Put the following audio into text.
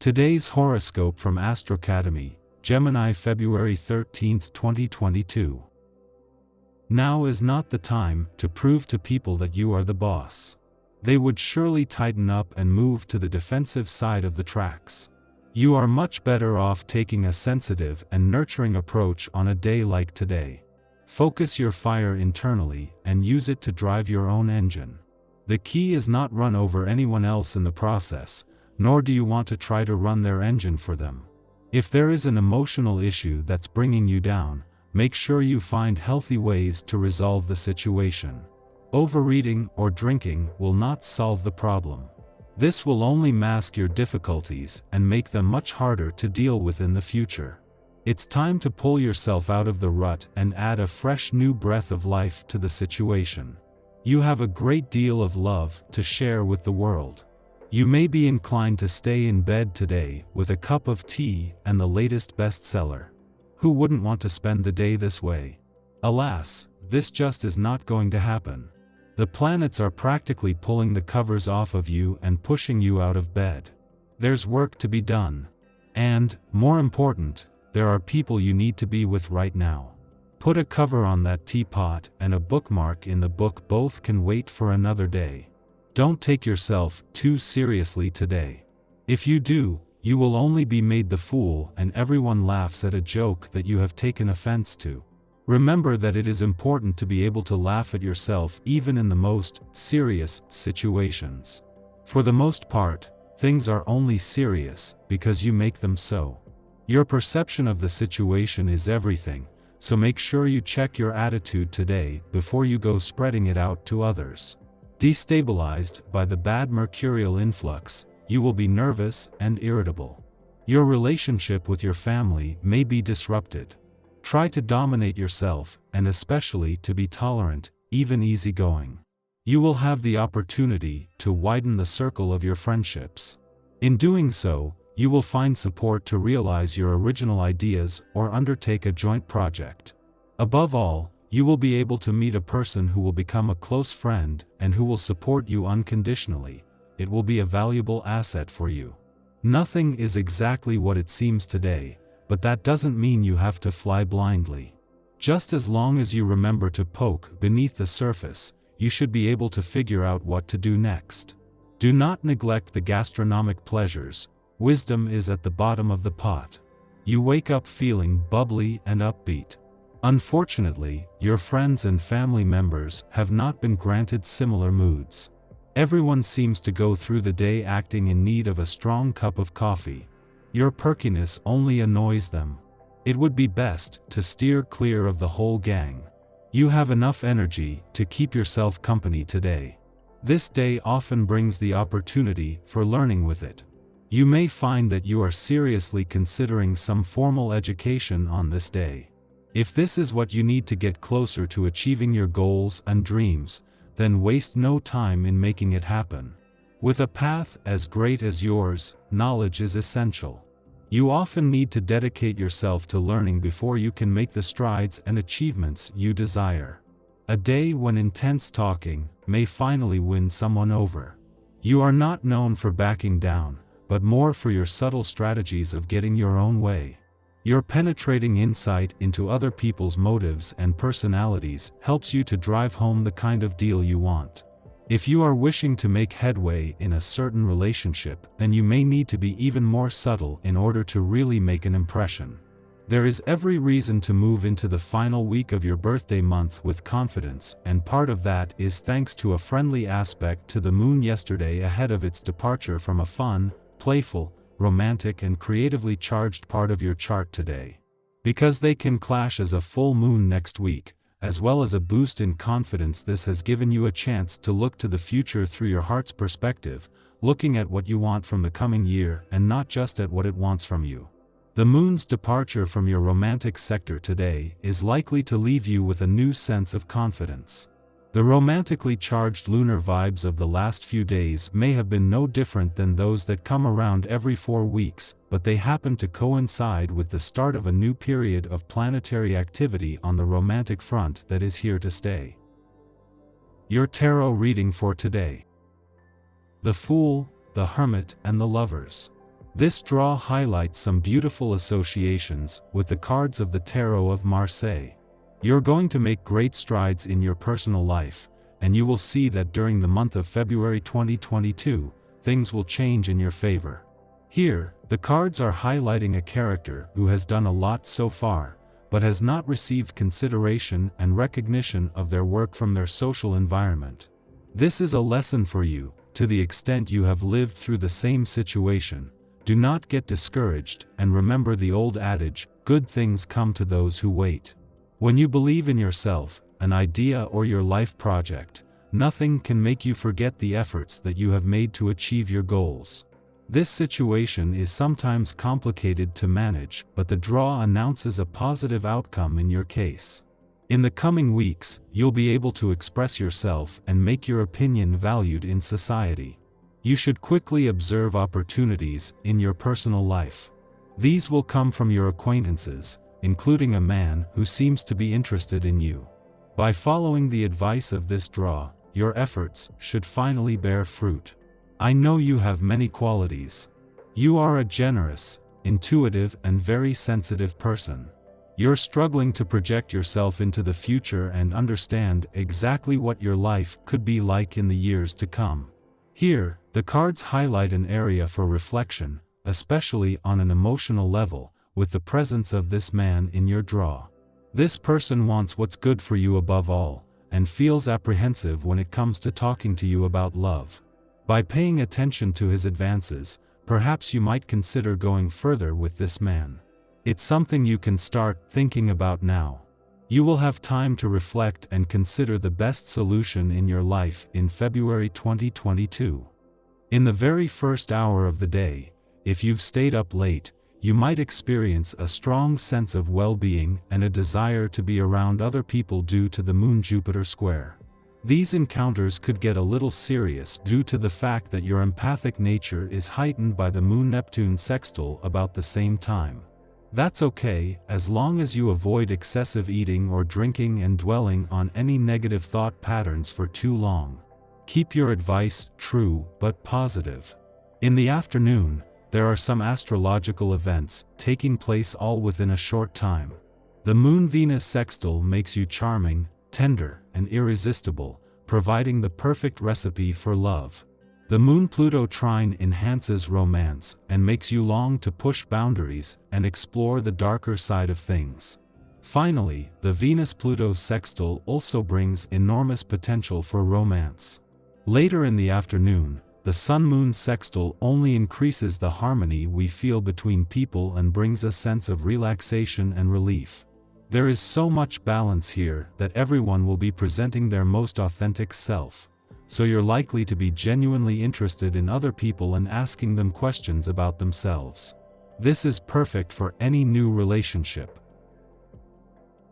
Today's horoscope from Astrocademy, Gemini, February 13, 2022. Now is not the time to prove to people that you are the boss. They would surely tighten up and move to the defensive side of the tracks. You are much better off taking a sensitive and nurturing approach on a day like today. Focus your fire internally and use it to drive your own engine. The key is not run over anyone else in the process, nor do you want to try to run their engine for them. If there is an emotional issue that's bringing you down, make sure you find healthy ways to resolve the situation. Overeating or drinking will not solve the problem. This will only mask your difficulties and make them much harder to deal with in the future. It's time to pull yourself out of the rut and add a fresh new breath of life to the situation. You have a great deal of love to share with the world. You may be inclined to stay in bed today with a cup of tea and the latest bestseller. Who wouldn't want to spend the day this way? Alas, this just is not going to happen. The planets are practically pulling the covers off of you and pushing you out of bed. There's work to be done. And, more important, there are people you need to be with right now. Put a cover on that teapot and a bookmark in the book. Both can wait for another day. Don't take yourself too seriously today. If you do, you will only be made the fool and everyone laughs at a joke that you have taken offense to. Remember that it is important to be able to laugh at yourself even in the most serious situations. For the most part, things are only serious because you make them so. Your perception of the situation is everything, so make sure you check your attitude today before you go spreading it out to others. Destabilized by the bad mercurial influx, you will be nervous and irritable. Your relationship with your family may be disrupted. Try to dominate yourself, and especially to be tolerant, even easygoing. You will have the opportunity to widen the circle of your friendships. In doing so, you will find support to realize your original ideas or undertake a joint project. Above all, you will be able to meet a person who will become a close friend and who will support you unconditionally. It will be a valuable asset for you. Nothing is exactly what it seems today, but that doesn't mean you have to fly blindly. Just as long as you remember to poke beneath the surface, you should be able to figure out what to do next. Do not neglect the gastronomic pleasures. Wisdom is at the bottom of the pot. You wake up feeling bubbly and upbeat. Unfortunately, your friends and family members have not been granted similar moods. Everyone seems to go through the day acting in need of a strong cup of coffee. Your perkiness only annoys them. It would be best to steer clear of the whole gang. You have enough energy to keep yourself company today. This day often brings the opportunity for learning with it. You may find that you are seriously considering some formal education on this day. If this is what you need to get closer to achieving your goals and dreams, then waste no time in making it happen. With a path as great as yours, knowledge is essential. You often need to dedicate yourself to learning before you can make the strides and achievements you desire. A day when intense talking may finally win someone over. You are not known for backing down, but more for your subtle strategies of getting your own way. Your penetrating insight into other people's motives and personalities helps you to drive home the kind of deal you want. If you are wishing to make headway in a certain relationship, then you may need to be even more subtle in order to really make an impression. There is every reason to move into the final week of your birthday month with confidence, and part of that is thanks to a friendly aspect to the moon yesterday ahead of its departure from a fun, playful, romantic and creatively charged part of your chart today. Because they can clash as a full moon next week, as well as a boost in confidence, this has given you a chance to look to the future through your heart's perspective, looking at what you want from the coming year and not just at what it wants from you. The moon's departure from your romantic sector today is likely to leave you with a new sense of confidence. The romantically charged lunar vibes of the last few days may have been no different than those that come around every 4 weeks, but they happen to coincide with the start of a new period of planetary activity on the romantic front that is here to stay. Your tarot reading for today. The Fool, the Hermit and the Lovers. This draw highlights some beautiful associations with the cards of the Tarot of Marseille. You're going to make great strides in your personal life, and you will see that during the month of February 2022, things will change in your favor. Here, the cards are highlighting a character who has done a lot so far, but has not received consideration and recognition of their work from their social environment. This is a lesson for you, to the extent you have lived through the same situation. Do not get discouraged, and remember the old adage, good things come to those who wait. When you believe in yourself, an idea or your life project, nothing can make you forget the efforts that you have made to achieve your goals. This situation is sometimes complicated to manage, but the draw announces a positive outcome in your case. In the coming weeks, you'll be able to express yourself and make your opinion valued in society. You should quickly observe opportunities in your personal life. These will come from your acquaintances, including a man who seems to be interested in you. By following the advice of this draw, your efforts should finally bear fruit. I know you have many qualities. You are a generous, intuitive, and very sensitive person. You're struggling to project yourself into the future and understand exactly what your life could be like in the years to come. Here, the cards highlight an area for reflection, especially on an emotional level, with the presence of this man in your draw. This person wants what's good for you above all, and feels apprehensive when it comes to talking to you about love. By paying attention to his advances, perhaps you might consider going further with this man. It's something you can start thinking about now. You will have time to reflect and consider the best solution in your life in February 2022. In the very first hour of the day, if you've stayed up late, you might experience a strong sense of well-being and a desire to be around other people due to the Moon-Jupiter square. These encounters could get a little serious due to the fact that your empathic nature is heightened by the Moon-Neptune sextile about the same time. That's okay, as long as you avoid excessive eating or drinking and dwelling on any negative thought patterns for too long. Keep your advice true but positive. In the afternoon, there are some astrological events taking place all within a short time. The Moon-Venus sextile makes you charming, tender, and irresistible, providing the perfect recipe for love. The Moon-Pluto trine enhances romance and makes you long to push boundaries and explore the darker side of things. Finally, the Venus-Pluto sextile also brings enormous potential for romance. Later in the afternoon, the Sun-Moon sextile only increases the harmony we feel between people and brings a sense of relaxation and relief. There is so much balance here that everyone will be presenting their most authentic self. So you're likely to be genuinely interested in other people and asking them questions about themselves. This is perfect for any new relationship.